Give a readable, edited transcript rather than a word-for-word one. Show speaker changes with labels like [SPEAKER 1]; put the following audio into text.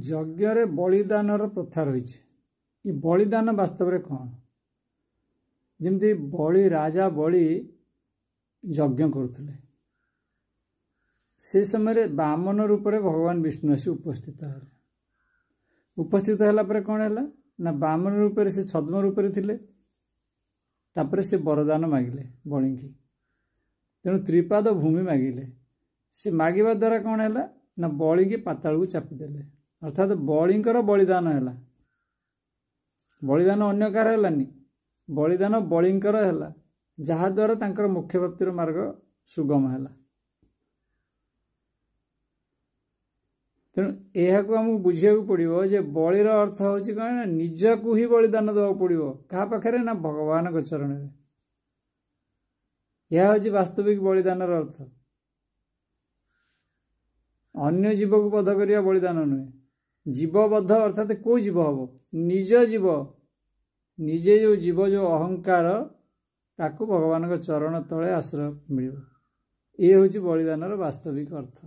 [SPEAKER 1] ଯଜ୍ଞରେ ବଳିଦାନର ପ୍ରଥା ରହିଛି। ଏ ବଳିଦାନ ବାସ୍ତବରେ କ'ଣ? ଯେମିତି ବଳି ରାଜା ବଳି ଯଜ୍ଞ କରୁଥିଲେ, ସେ ସମୟରେ ବାମନ ରୂପରେ ଭଗବାନ ବିଷ୍ଣୁ ଆସି ଉପସ୍ଥିତ ହେଲେ। ଉପସ୍ଥିତ ହେଲା ପରେ କ'ଣ ହେଲା ନା ବାମନ ରୂପରେ ସେ ଛଦ୍ମ ରୂପରେ ଥିଲେ। ତାପରେ ସେ ବରଦାନ ମାଗିଲେ ବଳିଙ୍କି, ତେଣୁ ତ୍ରିପାଦ ଭୂମି ମାଗିଲେ। ସେ ମାଗିବା ଦ୍ୱାରା କ'ଣ ହେଲା ନା ବଳିକି ପାତାଳକୁ ଚାପିଦେଲେ, ଅର୍ଥାତ୍ ବଳିଙ୍କର ବଳିଦାନ ହେଲା। ବଳିଦାନ ଅନ୍ୟ କାହାର ହେଲାନି, ବଳିଦାନ ବଳିଙ୍କର ହେଲା, ଯାହାଦ୍ୱାରା ତାଙ୍କର ମୋକ୍ଷ ପ୍ରାପ୍ତିର ମାର୍ଗ ସୁଗମ ହେଲା। ତେଣୁ ଏହାକୁ ଆମକୁ ବୁଝିବାକୁ ପଡ଼ିବ ଯେ ବଳିର ଅର୍ଥ ହେଉଛି କ'ଣ ନା ନିଜକୁ ହିଁ ବଳିଦାନ ଦେବାକୁ ପଡ଼ିବ। କାହା ପାଖରେ ନା ଭଗବାନଙ୍କ ଚରଣରେ। ଏହା ହେଉଛି ବାସ୍ତବିକ ବଳିଦାନର ଅର୍ଥ। ଅନ୍ୟ ଜୀବକୁ ବଧ କରିବା ବଳିଦାନ ନୁହେଁ। ଜୀବବଦ୍ଧ ଅର୍ଥାତ୍ କେଉଁ ଜୀବ ହବ? ନିଜ ଜୀବ, ନିଜେ ଯେଉଁ ଜୀବ, ଯେଉଁ ଅହଙ୍କାର, ତାକୁ ଭଗବାନଙ୍କ ଚରଣ ତଳେ ଆଶ୍ରୟ ମିଳିବ। ଇଏ ହେଉଛି ବଳିଦାନର ବାସ୍ତବିକ ଅର୍ଥ।